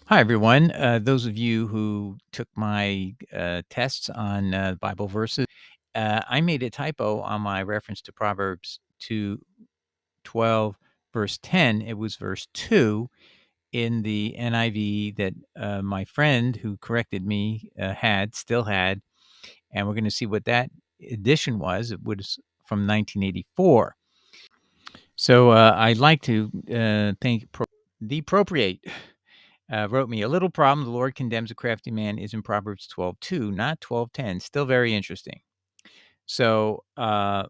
Hi, everyone. Those of you who took my tests on Bible verses, I made a typo on my reference to Proverbs 2:12, verse 10. It was verse 2 in the NIV that my friend who corrected me still had. And we're going to see what that edition was. It was from 1984. So I'd like to thank the appropriate. Wrote me, "A little problem the Lord condemns a crafty man is in Proverbs 12:2, not 12:10." Still very interesting. So, by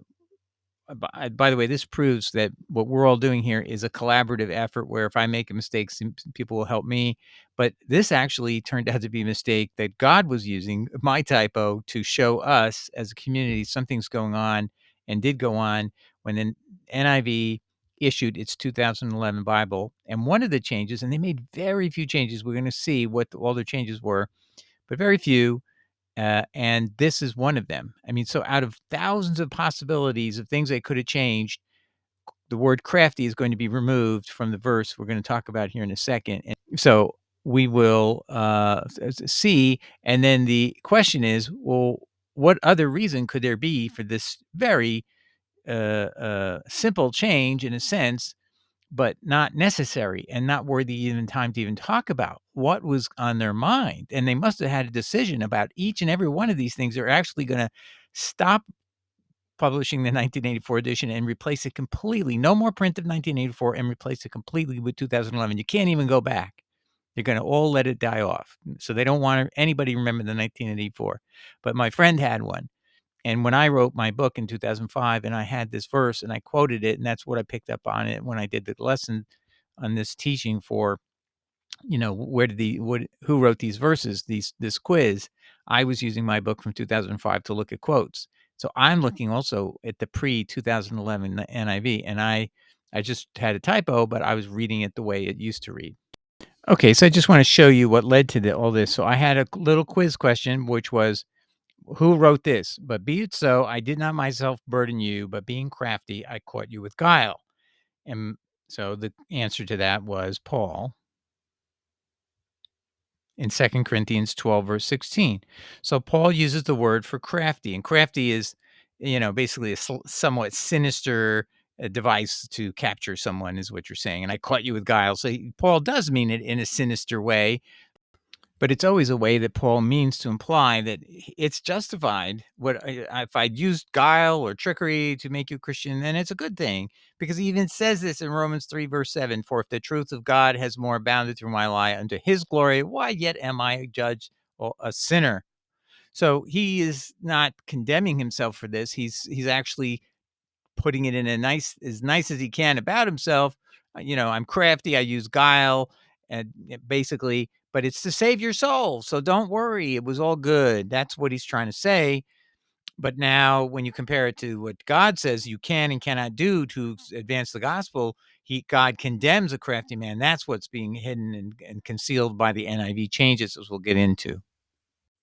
the way, this proves that what we're all doing here is a collaborative effort where if I make a mistake, some people will help me. But this actually turned out to be a mistake that God was using my typo to show us as a community something's going on and did go on when the NIV issued its 2011 Bible. And one of the changes, and they made very few changes. We're going to see what all the changes were, but very few. And this is one of them. I mean, so out of thousands of possibilities of things they could have changed, the word crafty is going to be removed from the verse we're going to talk about here in a second. And so we will see. And then the question is, well, what other reason could there be for this very simple change in a sense, but not necessary and not worthy even time to even talk about what was on their mind? And they must have had a decision about each and every one of these things. They're actually going to stop publishing the 1984 edition and replace it completely. No more print of 1984 and replace it completely with 2011. You can't even go back. They're going to all let it die off. So they don't want anybody to remember the 1984. But my friend had one. And when I wrote my book in 2005 and I had this verse and I quoted it, and that's what I picked up on it when I did the lesson on this teaching for, who wrote these verses, this quiz. I was using my book from 2005 to look at quotes. So I'm looking also at the pre 2011 NIV, and I just had a typo, but I was reading it the way it used to read. Okay, so I just want to show you what led to all this. So I had a little quiz question, which was, who wrote this? But be it so, I did not myself burden you, but being crafty, I caught you with guile. And so the answer to that was Paul in 2 Corinthians 12, verse 16. So Paul uses the word for crafty, and crafty is, basically a somewhat sinister device to capture someone, is what you're saying. And I caught you with guile. So Paul does mean it in a sinister way, but it's always a way that Paul means to imply that it's justified. If I'd used guile or trickery to make you a Christian, then it's a good thing, because he even says this in Romans 3, verse 7, "For if the truth of God has more abounded through my lie unto his glory, why yet am I judged a sinner?" So he is not condemning himself for this. He's actually putting it in as nice as he can about himself. I'm crafty. I use guile, and basically, but it's to save your soul. So don't worry. It was all good. That's what he's trying to say. But now, when you compare it to what God says you can and cannot do to advance the gospel, God condemns a crafty man. That's what's being hidden and concealed by the NIV changes, as we'll get into.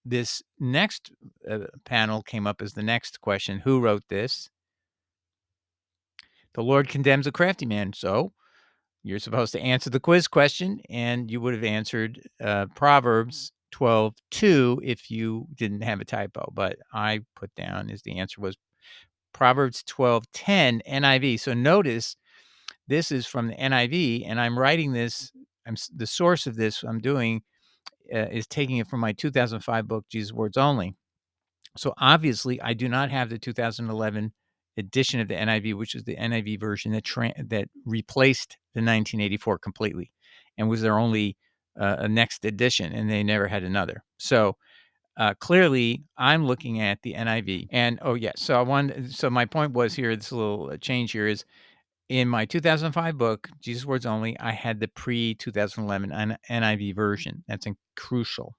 This next panel came up as the next question: who wrote this? The Lord condemns a crafty man. So you're supposed to answer the quiz question, and you would have answered Proverbs 12:2 if you didn't have a typo. But I put down as the answer was Proverbs 12:10 NIV. So notice this is from the NIV, and I'm writing this. The source of this I'm doing is taking it from my 2005 book, Jesus Words Only. So obviously, I do not have the 2011 edition of the NIV, which is the NIV version that replaced the 1984 completely, and was their only a next edition, and they never had another. So clearly, I'm looking at the NIV, and oh yes, So my point was here. This little change here is in my 2005 book, Jesus Words Only. I had the pre 2011 NIV version. That's crucial.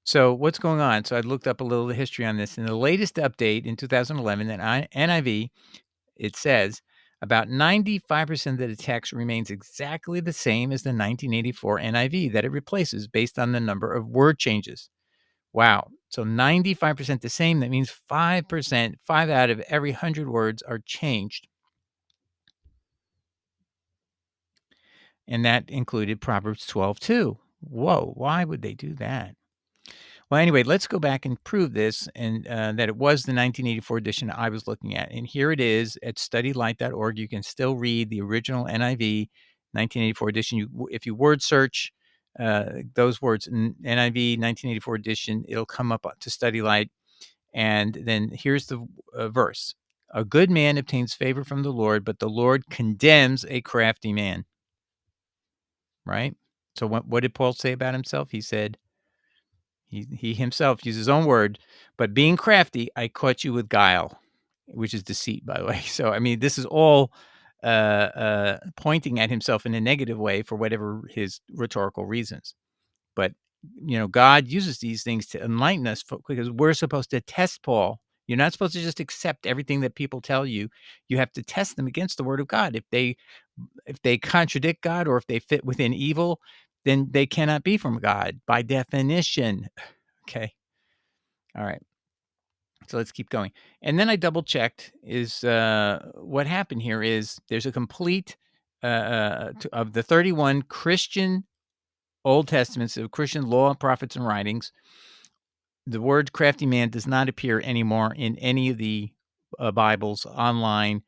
So what's going on? So I looked up a little history on this. In the latest update in 2011, in NIV, it says about 95% of the text remains exactly the same as the 1984 NIV that it replaces based on the number of word changes. Wow. So 95% the same. That means 5%, 5 out of every 100 words are changed. And that included Proverbs 12 too. Whoa, why would they do that? Well, anyway, let's go back and prove this and that it was the 1984 edition I was looking at. And here it is at studylight.org. You can still read the original NIV 1984 edition. If you word search those words, NIV 1984 edition, it'll come up to Study Light. And then here's the verse. A good man obtains favor from the Lord, but the Lord condemns a crafty man. Right? So what did Paul say about himself? He said, he himself used his own word, but being crafty, I caught you with guile, which is deceit, by the way. So, I mean, this is all pointing at himself in a negative way for whatever his rhetorical reasons. But, God uses these things to enlighten us because we're supposed to test Paul. You're not supposed to just accept everything that people tell you. You have to test them against the word of God. If they contradict God or if they fit within evil, then they cannot be from God by definition. Okay. All right. So let's keep going. And then I double checked is what happened here is there's a complete of the 31 Christian Old Testaments of Christian law, prophets, and writings. The word crafty man does not appear anymore in any of the Bibles online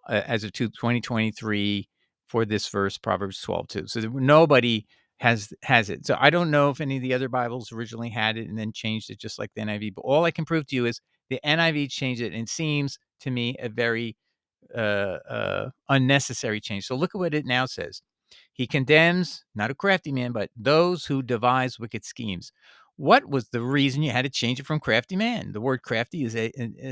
as of 2023 for this verse, Proverbs 12:2. So nobody has it. So I don't know if any of the other Bibles originally had it and then changed it just like the NIV. But all I can prove to you is the NIV changed it, and it seems to me a very unnecessary change. So look at what it now says. He condemns not a crafty man, but those who devise wicked schemes. What was the reason you had to change it from crafty man? The word crafty is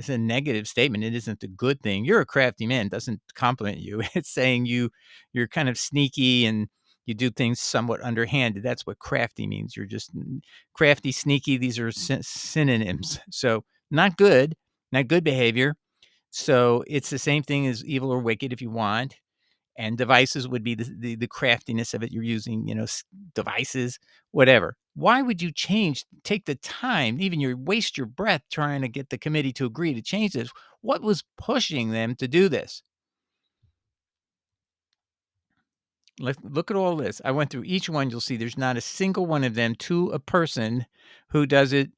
a negative statement. It isn't a good thing. You're a crafty man doesn't compliment you. It's saying you're kind of sneaky and you do things somewhat underhanded. That's what crafty means. You're just crafty, sneaky. These are synonyms. So not good, not good behavior. So it's the same thing as evil or wicked if you want. And devices would be the craftiness of it. You're using, devices, whatever. Why would you take the time, even you waste your breath trying to get the committee to agree to change this? What was pushing them to do this? Look at all this. I went through each one. You'll see there's not a single one of them to a person who does it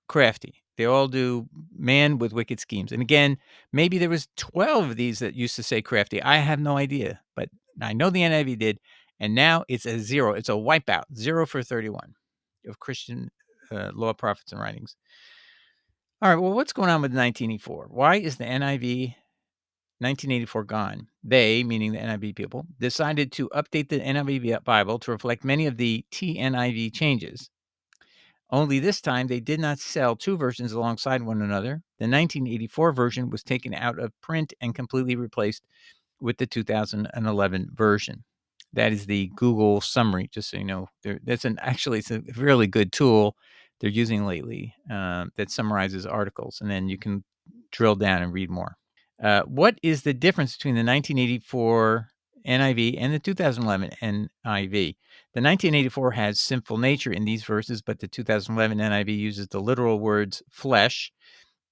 crafty. They all do man with wicked schemes. And again, maybe there was 12 of these that used to say crafty. I have no idea, but I know the NIV did. And now it's a 0. It's a wipeout. 0 for 31 of Christian law, prophets, and writings. All right. Well, what's going on with 1984? Why is the NIV 1984 gone? They, meaning the NIV people, decided to update the NIV Bible to reflect many of the TNIV changes. Only this time, they did not sell two versions alongside one another. The 1984 version was taken out of print and completely replaced with the 2011 version. That is the Google summary, just so you know. Actually, it's a really good tool they're using lately that summarizes articles, and then you can drill down and read more. What is the difference between the 1984 NIV and the 2011 NIV? The 1984 has sinful nature in these verses, but the 2011 NIV uses the literal words flesh.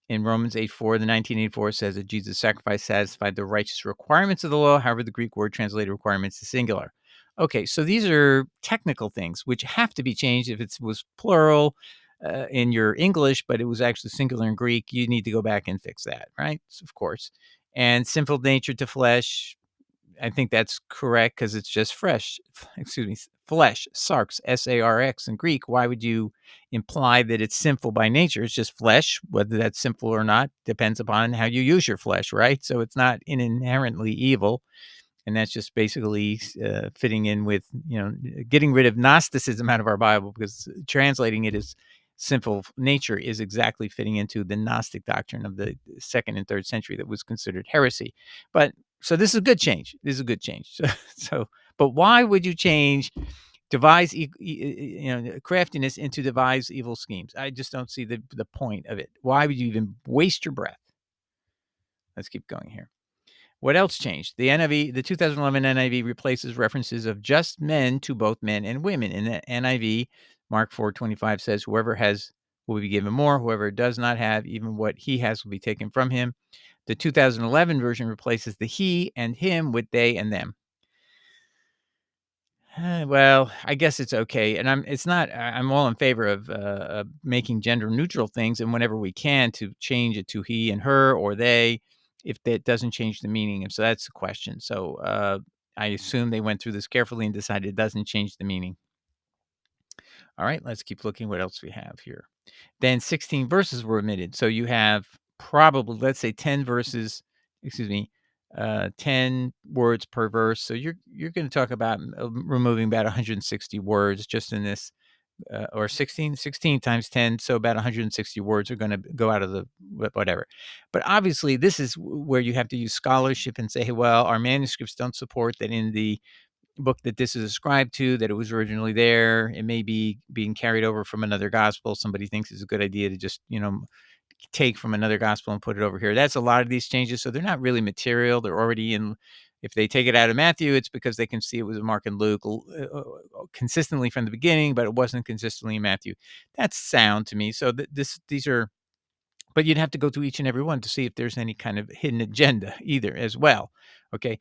In Romans 8:4, the 1984 says that Jesus' sacrifice satisfied the righteous requirements of the law. However, the Greek word translated requirements is singular. Okay, so these are technical things which have to be changed. If it was plural in your English, but it was actually singular in Greek, you need to go back and fix that, right? Of course. And sinful nature to flesh, I think that's correct because it's just flesh, sarx, S-A-R-X in Greek. Why would you imply that it's sinful by nature? It's just flesh. Whether that's sinful or not depends upon how you use your flesh, right? So it's not inherently evil. And that's just basically fitting in with, getting rid of Gnosticism out of our Bible, because translating it as sinful nature is exactly fitting into the Gnostic doctrine of the 2nd and 3rd century that was considered heresy. But so this is a good change. This is a good change. But why would you change craftiness into devise evil schemes? I just don't see the point of it. Why would you even waste your breath? Let's keep going here. What else changed? The NIV, the 2011 NIV replaces references of just men to both men and women. In the NIV, Mark 4:25 says, "Whoever has will be given more. Whoever does not have, even what he has will be taken from him." The 2011 version replaces the he and him with they and them. Well, I guess it's okay, and it's not I'm all in favor of making gender neutral things, and whenever we can to change it to he and her or they, if that doesn't change the meaning, and so that's the question. So, I assume they went through this carefully and decided it doesn't change the meaning. All right, let's keep looking what else we have here. Then 16 verses were omitted. So you have probably, let's say 10 verses, excuse me, 10 words per verse. So you're going to talk about removing about 160 words just in this, or 16 times 10. So about 160 words are going to go out of the whatever. But obviously, this is where you have to use scholarship and say, hey, well, our manuscripts don't support that in the book that this is ascribed to, that it was originally there. It may be being carried over from another gospel. Somebody thinks it's a good idea to just, take from another gospel and put it over here. That's a lot of these changes. So they're not really material. They're already in. If they take it out of Matthew, it's because they can see it was in Mark and Luke consistently from the beginning, but it wasn't consistently in Matthew. That's sound to me. So these are, but you'd have to go through each and every one to see if there's any kind of hidden agenda either as well. Okay.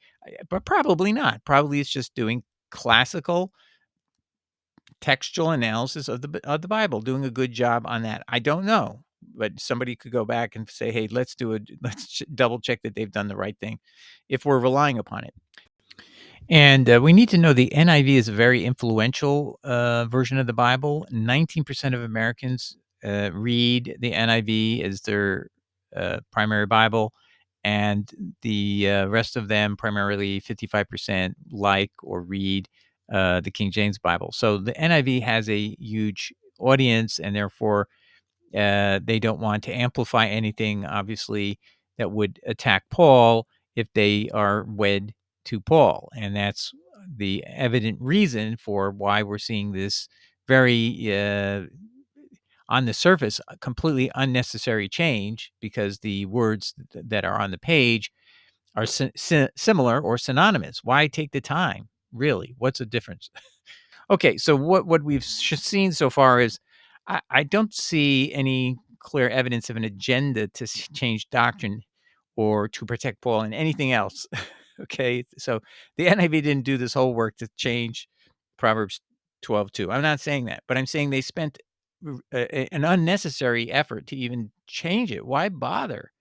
But probably not. Probably it's just doing classical textual analysis of the Bible, doing a good job on that. I don't know, but somebody could go back and say, "Hey, let's double check that they've done the right thing," if we're relying upon it. And we need to know the NIV is a very influential version of the Bible. 19% of Americans read the NIV as their primary Bible, and the rest of them, primarily 55%, like or read the King James Bible. So the NIV has a huge audience, and therefore they don't want to amplify anything, obviously, that would attack Paul if they are wed to Paul. And that's the evident reason for why we're seeing this very, on the surface, a completely unnecessary change because the words that are on the page are similar or synonymous. Why take the time? Really? What's the difference? Okay, so what we've seen so far is I don't see any clear evidence of an agenda to change doctrine or to protect Paul and anything else. Okay, so the NIV didn't do this whole work to change Proverbs 12:2. I'm not saying that, but I'm saying they spent an unnecessary effort to even change it. Why bother?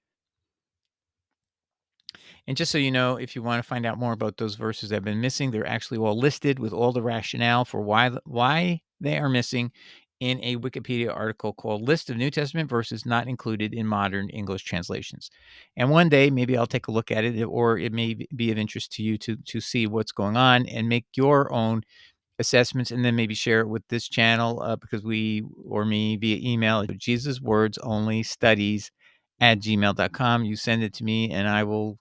And just so you know, if you want to find out more about those verses that have been missing, they're actually all listed with all the rationale for why they are missing in a Wikipedia article called List of New Testament Verses Not Included in Modern English Translations. And one day maybe I'll take a look at it, or it may be of interest to you to see what's going on and make your own assessments, and then maybe share it with this channel, because we or me via email at Jesus Words Only Studies at gmail.com. You send it to me and I will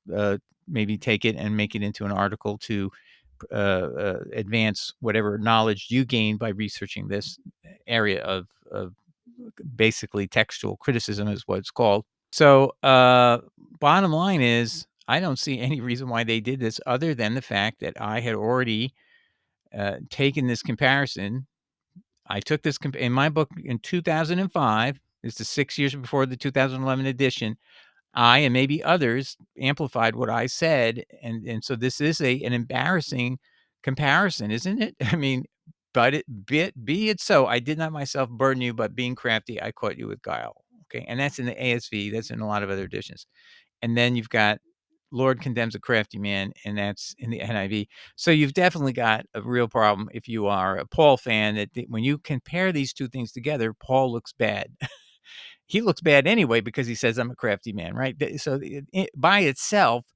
maybe take it and make it into an article to advance whatever knowledge you gain by researching this area of basically textual criticism is what it's called. So bottom line is I don't see any reason why they did this other than the fact that I had already taken this comparison. I took this in my book in 2005. This is 6 years before the 2011 edition. I and maybe others amplified what I said, and so this is an embarrassing comparison, isn't it? I mean, but be it so. I did not myself burden you, but being crafty, I caught you with guile. Okay, and that's in the ASV. That's in a lot of other editions. And then you've got Lord condemns a crafty man, and that's in the NIV. So you've definitely got a real problem if you are a Paul fan, that when you compare these two things together, Paul looks bad. He looks bad anyway because he says, "I'm a crafty man," right? So by itself,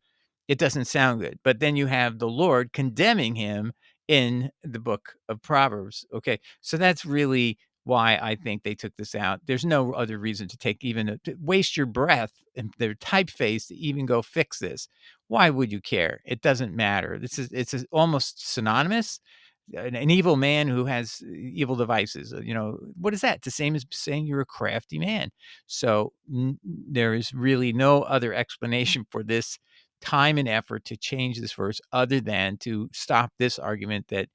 it doesn't sound good. But then you have the Lord condemning him in the book of Proverbs. Okay. So that's really why I think they took this out. There's no other reason to take to waste your breath and their typeface to even go fix this. Why would you care? It doesn't matter. It's almost synonymous. An evil man who has evil devices. What is that? It's the same as saying you're a crafty man. So there is really no other explanation for this time and effort to change this verse other than to stop this argument that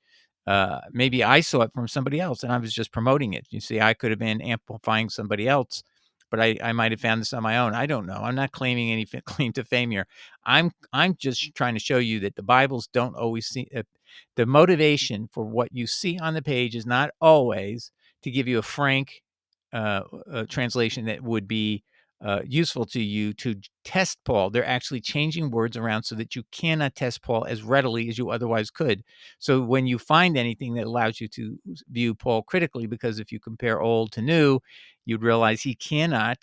maybe I saw it from somebody else and I was just promoting it. You see, I could have been amplifying somebody else but I might have found this on my own. I don't know. I'm not claiming any claim to fame here. I'm just trying to show you that the Bibles don't always see the motivation for what you see on the page is not always to give you a frank translation that would be useful to you to test Paul. They're actually changing words around so that you cannot test Paul as readily as you otherwise could. So when you find anything that allows you to view Paul critically, because if you compare old to new, you'd realize he cannot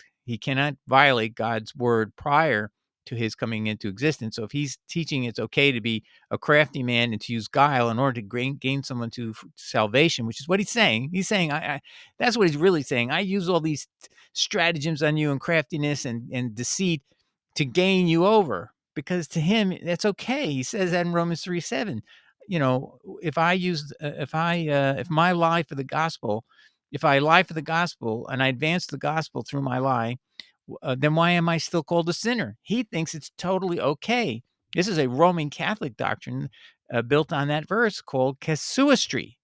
violate God's word prior to his coming into existence. So if he's teaching it's okay to be a crafty man and to use guile in order to gain someone to salvation, which is what he's saying that's what he's really saying. I use all these stratagems on you and craftiness and deceit to gain you over, because to him that's okay. He says that in Romans 3:7. If I use if my lie for the gospel, if I lie for the gospel and I advance the gospel through my lie, then why am I still called a sinner? He thinks it's totally okay. This is a Roman Catholic doctrine built on that verse called casuistry.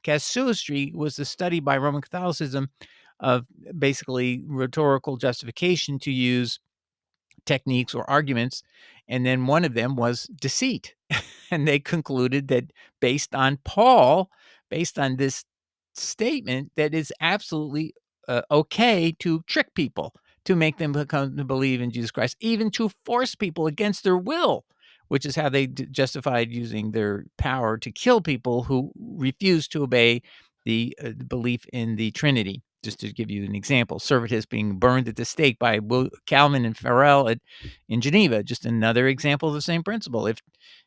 Casuistry was the study by Roman Catholicism of basically rhetorical justification to use techniques or arguments, and then one of them was deceit. And they concluded that based on this statement, that it's absolutely okay to trick people, to make them become to believe in Jesus Christ, even to force people against their will, which is how they justified using their power to kill people who refuse to obey the belief in the Trinity. Just to give you an example, Servetus being burned at the stake by Calvin and Farel in Geneva, just another example of the same principle.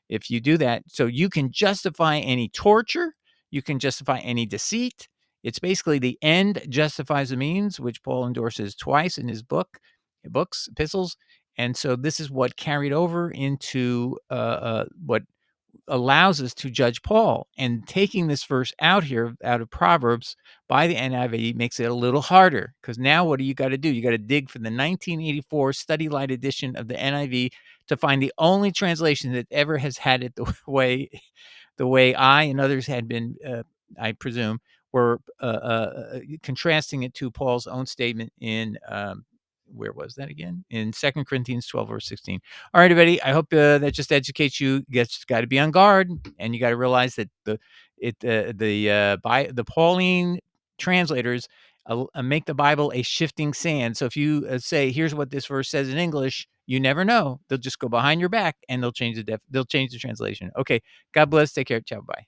If you do that, so you can justify any torture, you can justify any deceit. It's basically the end justifies the means, which Paul endorses twice in his epistles. And so this is what carried over into what allows us to judge Paul. And taking this verse out of Proverbs by the NIV makes it a little harder, because now what do you got to do? You got to dig for the 1984 Study Light edition of the NIV to find the only translation that ever has had it the way I and others had been, I presume, were contrasting it to Paul's own statement in where was that again? In 2 Corinthians 12, verse 16. All right, everybody. I hope that just educates you. You got to be on guard, and you got to realize that the Pauline translators make the Bible a shifting sand. So if you say, "Here's what this verse says in English," you never know. They'll just go behind your back and they'll change the translation. Okay. God bless. Take care. Ciao. Bye.